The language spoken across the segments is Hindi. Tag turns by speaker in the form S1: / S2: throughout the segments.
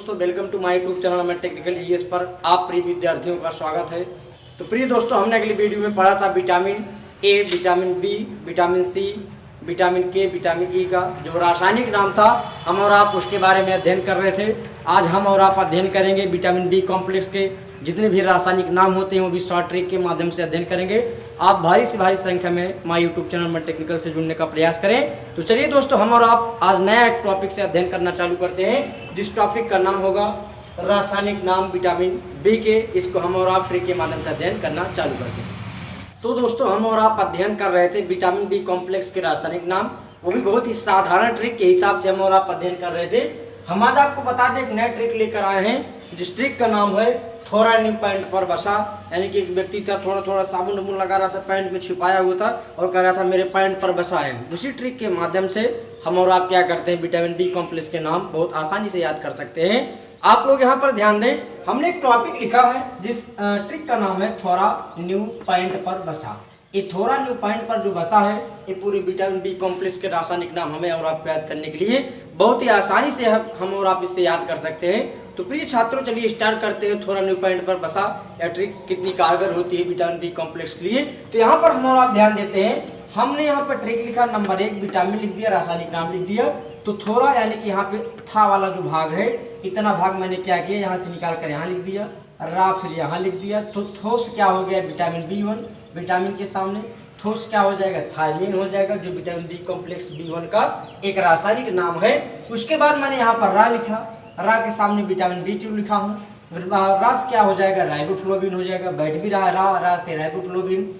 S1: दोस्तों, welcome to my YouTube channel में टेक्निकल जीएस पर आप प्रिय विद्यार्थियों का स्वागत है। तो प्रिय दोस्तों, हमने अगली वीडियो में पढ़ा था vitamin A, vitamin B, vitamin C, vitamin K, vitamin E का जो रासायनिक नाम था, हम और आप उसके बारे में अध्ययन कर रहे थे। आज हम और आप अध्ययन करेंगे विटामिन बी कॉम्प्लेक्स के जितने भी रासायनिक नाम होते हैं वो भी शॉर्ट ट्रिक के माध्यम से अध्ययन करेंगे। आप भारी से भारी संख्या में माय यूट्यूब चैनल में टेक्निकल से जुड़ने का प्रयास करें। तो चलिए दोस्तों, हम और आप आज नया एक टॉपिक से अध्ययन करना चालू करते हैं, जिस टॉपिक का नाम होगा रासायनिक नाम विटामिन बी के। इसको हम और आप ट्रिक के माध्यम से अध्ययन करना चालू करते हैं। तो दोस्तों, हम और आप अध्ययन कर रहे थे विटामिन बी कॉम्प्लेक्स के रासायनिक नाम, वो भी बहुत ही साधारण ट्रिक के हिसाब से हम और आप अध्ययन कर रहे थे। हम आज आपको बता दें एक नया ट्रिक लेकर आए हैं, जिस ट्रिक का नाम है थोड़ा न्यू पैंट पर बसा। यानी कि एक व्यक्ति था, थोड़ा थोड़ा साबुन वाबुन लगा रहा था, पैंट में छिपाया हुआ था और कह रहा था मेरे पैंट पर बसा है। उसी ट्रिक के माध्यम से हम और आप क्या करते हैं, विटामिन बी कॉम्प्लेक्स के नाम बहुत आसानी से याद कर सकते हैं। आप लोग यहाँ पर ध्यान दें, हमने एक टॉपिक लिखा है जिस ट्रिक का नाम है थोड़ा न्यू पैंट पर बसा। ये थोड़ा न्यू पॉइंट पर जो बसा है, ये पूरी विटामिन बी कॉम्प्लेक्स के रासायनिक नाम हमें और आपको याद करने के लिए बहुत ही आसानी से हम और आप इससे याद कर सकते हैं। तो प्रिय छात्रों, चलिए स्टार्ट करते हैं। थोड़ा न्यू पॉइंट पर बसा या ट्रिक कितनी कारगर होती है विटामिन बी कॉम्प्लेक्स के लिए। तो यहाँ पर हम और आप ध्यान देते हैं, हमने यहाँ पर ट्रिक लिखा नंबर 1, विटामिन लिख दिया, रासायनिक नाम लिख दिया। तो थोड़ा यानी कि यहाँ पे था वाला जो भाग है, इतना भाग मैंने क्या किया, यहाँ से निकाल कर यहाँ लिख दिया, रा फिर यहाँ लिख दिया। तो ठोस क्या हो गया, विटामिन बी1, विटामिन के सामने ठोस क्या हो जाएगा, थायमिन हो जाएगा, जो विटामिन बी कॉम्प्लेक्स बी1 का एक रासायनिक नाम है। उसके बाद मैंने यहाँ पर रा लिखा, रा के सामने विटामिन बी2 लिखा हूँ, रा से क्या हो जाएगा, राइबोफ्लोविन हो जाएगा, बैठ भी रहा है रा से राइबोफ्लोविन,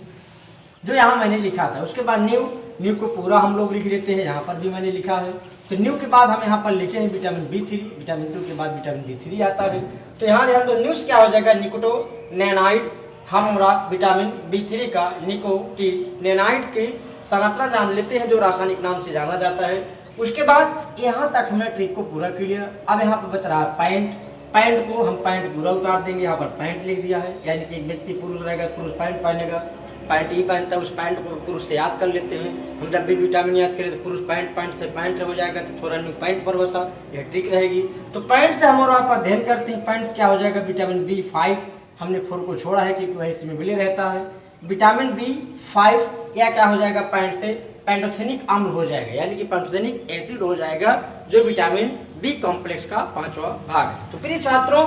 S1: जो यहाँ मैंने लिखा था। उसके बाद न्यू, न्यू को पूरा हम लोग लिख लेते हैं, यहाँ पर भी मैंने लिखा है। तो न्यू के बाद हम यहाँ पर लिखे हैं विटामिन बी3, विटामिन 2 के बाद विटामिन बी3 आता है। तो यहाँ ध्यान दो, न्यूज क्या हो जाएगा, निकोटिनेनाइड। हम विटामिन बी3 का निकोटिनेनाइड की संरचना जान लेते हैं, जो रासायनिक नाम से जाना जाता है। उसके बाद यहाँ तक हमने ट्रिक को पूरा कर लिया। अब यहाँ पर बच रहा है पैंट, पैंट को हम पैंट पूरा उतार देंगे, यहाँ पर पैंट लिख दिया है। यानी कि एक व्यक्ति पुरुष रहेगा, पुरुष पैंट पहनेगा, पैंट ही पहनता है, उस पैंट को पुरुष से याद कर लेते हैं। हम जब भी विटामिन याद करें तो पुरुष पैंट, पैंट से पैंट हो जाएगा, तो थोड़ा न्यू पैंट पर बसा, यह ट्रिक रहेगी। तो पैंट से हम और आप अध्ययन करते हैं, पैंट क्या हो जाएगा, विटामिन बी5, हमने 4 को छोड़ा है क्योंकि वह इसमें मिले रहता है। विटामिन बी5 या क्या हो जाएगा, पैंट से पैंटोथेनिक अम्ल हो जाएगा, यानी कि पैंटोथेनिक एसिड हो जाएगा, जो विटामिन बी कॉम्प्लेक्स का 5वां भाग है। तो प्रिय छात्रों,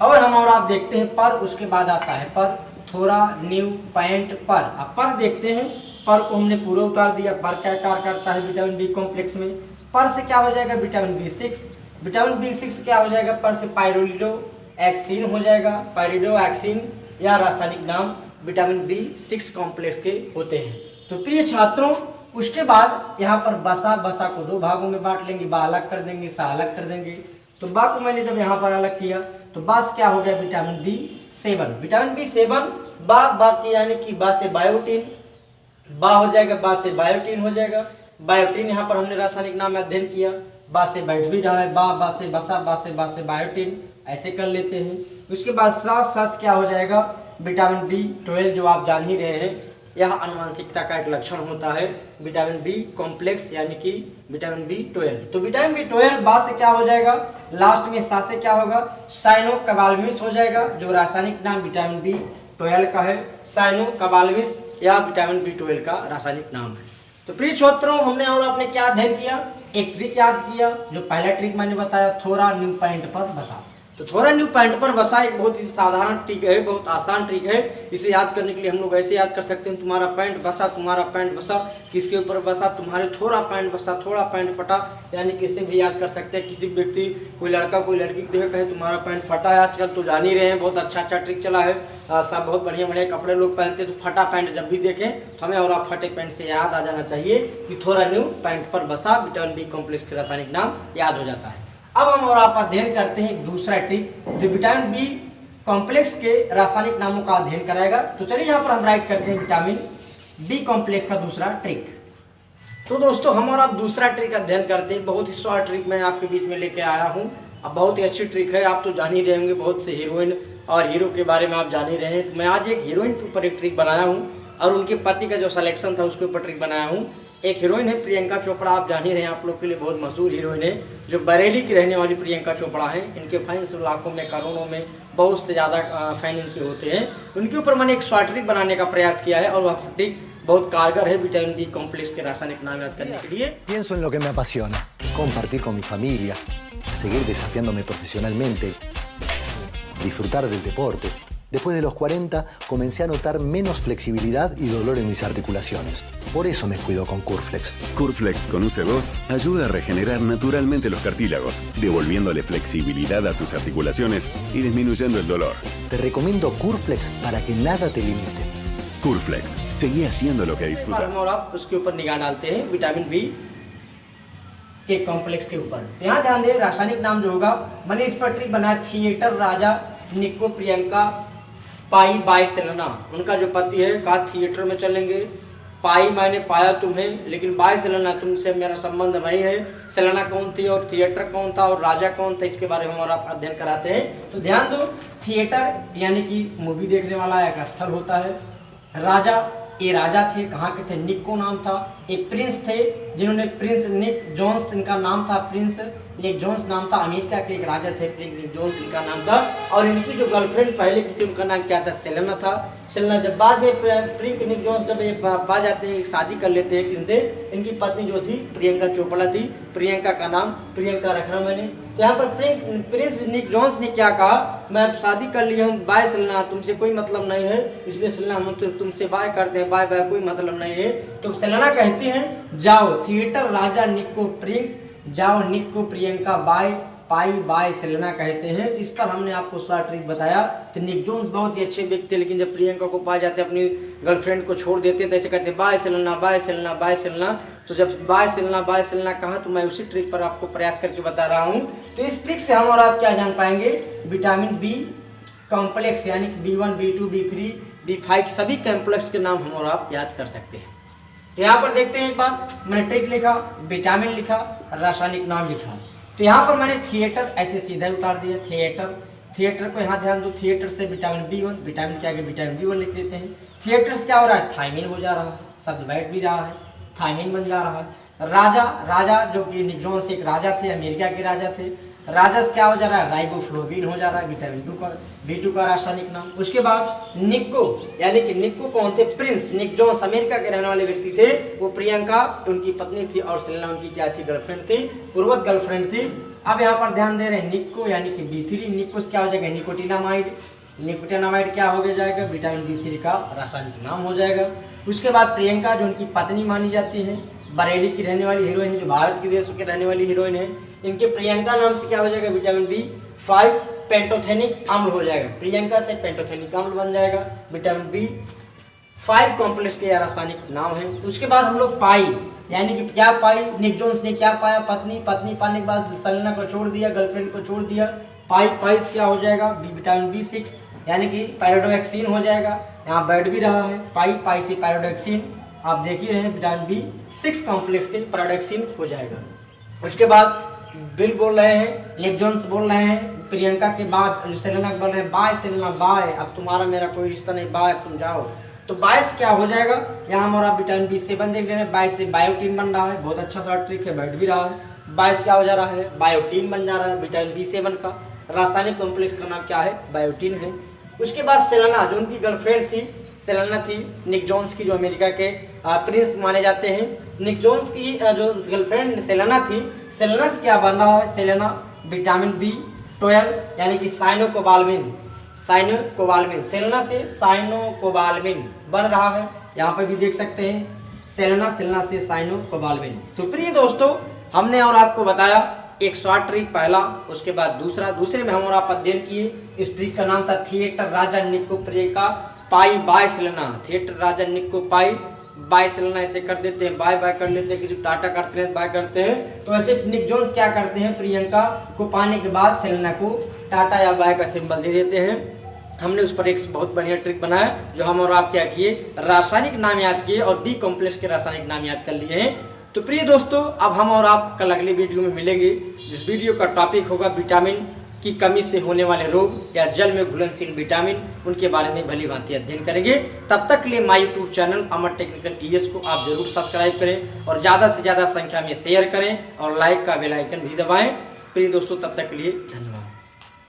S1: और हम और आप देखते हैं पर, उसके बाद आता है पर, थोड़ा न्यू पैंट पर। अब पर देखते हैं, पर को हमने पूरा उतार दिया। पर क्या कार्य करता है विटामिन बी कॉम्प्लेक्स में, पर से क्या हो जाएगा, विटामिन बी6, विटामिन बी6 क्या हो जाएगा, पर से पायरोलिडो एक्सिन हो जाएगा, पायरिडो एक्सिन या रासायनिक नाम विटामिन बी6 कॉम्प्लेक्स के होते हैं। तो प्रिय छात्रों, उसके बाद यहाँ पर बसा, बसा को 2 भागों में बांट लेंगे, बा अलग कर देंगे, सा अलग कर देंगे। तो बा को मैंने जब यहाँ पर अलग किया तो बस क्या हो गया, विटामिन बी7, विटामिन बी7, बा की यानी कि बा से बायोटीन, बा हो जाएगा, बा से बायोटीन हो जाएगा, बायोटीन यहाँ पर हमने रासायनिक नाम में अध्ययन किया, बा से बैठ भी रहा है, बा से बसा, बा से बायोटीन, ऐसे कर लेते हैं। उसके बाद सस क्या हो जाएगा, विटामिन बी12, जो आप जान ही रहे हैं, यह आनुवंशिकता का एक लक्षण होता है, विटामिन बी कॉम्प्लेक्स यानी कि विटामिन बी12। तो विटामिन बी12 बा से क्या हो जाएगा, लास्ट में सा से क्या होगा, साइनोकोबालमिस हो जाएगा, जो रासायनिक नाम विटामिन बी12 का है, साइनोकोबालमिस या विटामिन बी12 का रासायनिक नाम है। तो प्रिय छात्रों, हमने और आपने क्या अध्ययन किया, एक ट्रिक याद किया, जो पहला ट्रिक मैंने बताया, थोड़ा न्यू पॉइंट पर बसा। तो थोड़ा न्यू पॉइंट पर बसा एक बहुत ही साधारण ट्रिक है, बहुत आसान ट्रिक है। इसे याद करने के लिए हम लोग ऐसे याद कर सकते हैं, तुम्हारा पैंट बसा, तुम्हारा पैंट बसा, किसके ऊपर बसा, तुम्हारे थोड़ा पैंट बसा, थोड़ा पैंट फटा। यानी कि इसे भी याद कर सकते हैं, किसी व्यक्ति, कोई लड़का कोई लड़की को देख कहे तुम्हारा पैंट फटा है। आजकल तो जान ही रहे हैं, बहुत अच्छा ट्रिक चला है, सब बहुत बढ़िया बढ़िया कपड़े लोग पहनते हैं। तो फटा पैंट जब भी देखें तो हमें और आप फटे पैंट से याद आ जाना चाहिए कि थोड़ा न्यू पैंट पर बसा, विटामिन बी कॉम्प्लेक्स के रासायनिक नाम याद हो जाता है। अब हम और आप अध्ययन करते हैं एक दूसरा ट्रिक, जो विटामिन बी कॉम्प्लेक्स के रासायनिक नामों का अध्ययन कराएगा। तो चलिए यहाँ पर हम राइट करते हैं विटामिन बी कॉम्प्लेक्स का दूसरा ट्रिक। तो दोस्तों, हम और आप दूसरा ट्रिक अध्ययन करते हैं, बहुत ही शॉर्ट ट्रिक मैं आपके बीच में लेके आया हूँ। अब बहुत ही अच्छी ट्रिक है, आप तो जान ही रहे होंगे, बहुत से हीरोइन और हीरो के बारे में आप जान ही रहे हैं। तो मैं आज एक हीरोइन के ऊपर एक ट्रिक बनाया हूँ और उनके पति का जो सिलेक्शन था उसके ऊपर ट्रिक बनाया हूँ। एक हीरोइन है प्रियंका चोपड़ा, आप जान ही रहे हैं, आप लोग के लिए बहुत मशहूर हीरोइन है, जो बरेली की रहने वाली प्रियंका चोपड़ा हैं। इनके फैंस लाखों में करोड़ों में बहुत से ज़्यादा फैन इनके होते हैं। उनके ऊपर मैंने एक शॉर्ट ट्रिक बनाने का प्रयास किया है और वह ट्रिक बहुत कारगर है विटामिन बी कॉम्प्लेक्स के रासायनिक नाम याद करने के लिए।
S2: Pienso en lo que me apasiona, compartir con mi familia, seguir desafiándome profesionalmente, disfrutar del deporte. Después de los 40 comencé a notar menos flexibilidad y dolor en mis articulaciones. Por eso me cuido con Curflex.
S3: Curflex con UC2 ayuda a regenerar naturalmente los cartílagos, devolviéndole flexibilidad a tus articulaciones y disminuyendo el dolor.
S2: Te recomiendo Curflex para que nada te limite.
S3: Curflex, seguí haciendo lo que disfrutas।
S1: और आप उसके ऊपर निगाह डालते हैं विटामिन बी के कॉम्प्लेक्स के ऊपर। यहाँ ध्यान दें, रासायनिक नाम जो होगा मैंने इस पर ट्रिक बनाया, theatre Raja Nico Priyanka pi by Selena. उनका जो पति है कहा थिएटर में चलेंगे, पाई मैंने पाया तुम्हें, लेकिन बाई सेलेना तुमसे मेरा संबंध नहीं है। सेलेना कौन थी और थिएटर कौन था और राजा कौन था, इसके बारे में और आप अध्ययन कराते हैं। तो ध्यान दो, थिएटर यानी कि मूवी देखने वाला एक स्थल होता है। राजा, ये राजा थे, कहाँ के थे, निको नाम था। एक प्रिंस थे जिन्होंने प्रिंस निक जोन्स, इनका नाम था प्रिंस निक जोन्स नाम था, अमेरिका के एक राजा थे प्रिंस निक जोन्स इनका नाम था। और इनकी जो गर्लफ्रेंड पहले की थी उनका नाम क्या था, सेलेना था। सेलेना जब बाद में प्रिंस निक जोन्स जब ये पा जाते हैं, शादी कर लेते हैं इनसे, इनकी पत्नी जो थी प्रियंका चोपड़ा थी, प्रियंका का नाम प्रियंका रखना मैंने। तो यहाँ पर प्रिंस निक जोन्स ने क्या कहा, मैं शादी कर लिया हूँ, बाय सेलेना, तुमसे कोई मतलब नहीं है, इसलिए सेलेना हम तुमसे बाय करते हैं, बाय बाय कोई मतलब नहीं है। तो सेलेना कहती हैं जाओ थिएटर राजा निको प्रियंका, जाओ निको Priyanka by pi by Selena कहते हैं। इस पर हमने आपको शॉर्ट ट्रिक बताया। तो निक जोन्स बहुत ही अच्छे व्यक्ति थे, लेकिन जब प्रियंका को पा जाते अपनी गर्लफ्रेंड को छोड़ देते तो ऐसे कहते bye Selena bye Selena bye Selena. तो जब बाय सेलेना कहा तो मैं उसी ट्रिक पर आपको प्रयास करके बता रहा हूँ। तो इस ट्रिक से हम और आप क्या जान पाएंगे, विटामिन बी कॉम्प्लेक्स यानी B1 B2 B3 B5 सभी कॉम्प्लेक्स के नाम हम और आप याद कर सकते हैं। तो यहाँ पर देखते हैं, एक बार मैंने ट्रिक लिखा, विटामिन लिखा, रासायनिक नाम लिखा। तो यहाँ पर मैंने थिएटर ऐसे सीधा उतार दिया, थिएटर को यहाँ ध्यान दो, थिएटर से विटामिन B1, विटामिन के आगे विटामिन B1 लिख देते हैं। थिएटर से क्या हो रहा है, थायमिन हो जा रहा है, शब्द बैठ भी रहा है, थायमिन बन जा रहा है। राजा जो कि निक जोन्स एक राजा थे, अमेरिका के राजा थे, राजा से क्या हो जा रहा है, राइबोफ्लोविन हो जा रहा है, विटामिन B2 का रासायनिक नाम। उसके बाद निको यानी कि निको कौन थे, प्रिंस निक जोन्स अमेरिका के रहने वाले व्यक्ति थे, वो प्रियंका उनकी पत्नी थी और सेलेना उनकी क्या थी, गर्लफ्रेंड थी, पूर्वत गर्लफ्रेंड थी। अब यहाँ पर ध्यान दे रहे हैं निको यानी कि B3, निको क्या हो जाएगा, निकोटिनामाइड क्या हो जाएगा, विटामिन B3 का रासायनिक नाम हो जाएगा। उसके बाद प्रियंका जो उनकी पत्नी मानी जाती है, बरेली की रहने वाली हीरोइन है, जो भारत के देश के रहने वाली हीरोइन है, इनके प्रियंका नाम से क्या हो जाएगा, विटामिन B5 पेंटोथेनिक अम्ल हो जाएगा, प्रियंका से पेंटोथेनिक अम्ल बन जाएगा, विटामिन B5 कॉम्प्लेक्स के रासायनिक नाम है। उसके बाद हम लोग पाई यानी कि क्या पाई, निक जोन्स ने क्या पाया, पत्नी पाने के बाद सेलेना को छोड़ दिया, गर्लफ्रेंड को छोड़ दिया, पाई से क्या हो जाएगा, विटामिन B6 यानी कि पायरोडोक्सिन हो जाएगा, यहाँ बैठ भी रहा है, पाई से पायरोडोक्सिन, आप देख ही रहे हैं, विटामिन B6 कॉम्प्लेक्स के पायरोडोक्सिन हो जाएगा। उसके बाद बिल बोल रहे हैं, निक जोन्स बोल रहे हैं, प्रियंका के बाद सेलेना बोल रहे हैं बाय सेलेना बाय, अब तुम्हारा मेरा कोई रिश्ता नहीं, बाय अब तुम जाओ। तो बाय से क्या हो जाएगा, यहाँ हमारा विटामिन B7 देख रहे हैं, बाय से बायोटीन बन रहा है, बहुत अच्छा सा ट्रिक है, बैठ भी रहा है। बाय से क्या हो जा रहा है, बायोटीन बन जा रहा है, विटामिन B7 का रासायनिक कॉम्प्लेक्स का नाम क्या है, बायोटीन है। उसके बाद सेलेना जो उनकी गर्लफ्रेंड थी, सेलेना थी निक जोन्स की, जो अमेरिका के प्रिंस माने जाते हैं। निक जोन्स की जो गर्लफ्रेंड सेलेना थी, सेलेना से क्या बन रहा है, सेलेना विटामिन B12 यानी कि साइनोकोबाल्मिन, सेलेना से साइनोकोबाल्मिन बन रहा है, यहाँ पर भी देख सकते हैं, सेलेना से साइनोकोबाल्मिन। तो प्रिय दोस्तों, हमने और आपको बताया एक शॉर्ट ट्रिक पहला, उसके बाद दूसरे में हम और आप अध्ययन किए। इस ट्रिक का नाम था theatre Raja Nico Priyanka Pai by Selena, theatre Raja Nico Pai by Selena, ऐसे कर देते हैं, बाय कर लेते हैं, किसी टाटा करते हैं, बाय करते हैं। तो ऐसे निक जोन्स क्या करते हैं, प्रियंका को पाने के बाद सेलेना को टाटा या बाय का सिंबल दे देते हैं। हमने उस पर एक बहुत बढ़िया ट्रिक बनाया, जो हम और आप क्या किए, रासायनिक नाम याद किए और बी कॉम्प्लेक्स के रासायनिक नाम याद कर लिए हैं। तो प्रिय दोस्तों, अब हम और आप कल अगले वीडियो में मिलेंगे, जिस वीडियो का टॉपिक होगा विटामिन की कमी से होने वाले रोग या जल में घुलनशील विटामिन उनके बारे में भली भांति अध्ययन करेंगे। तब तक के लिए my YouTube channel Amar technical ES को आप जरूर सब्सक्राइब करें और ज़्यादा से ज़्यादा संख्या में शेयर करें और लाइक का बेल आइकन भी दबाएं। प्रिय दोस्तों, तब तक के लिए धन्यवाद।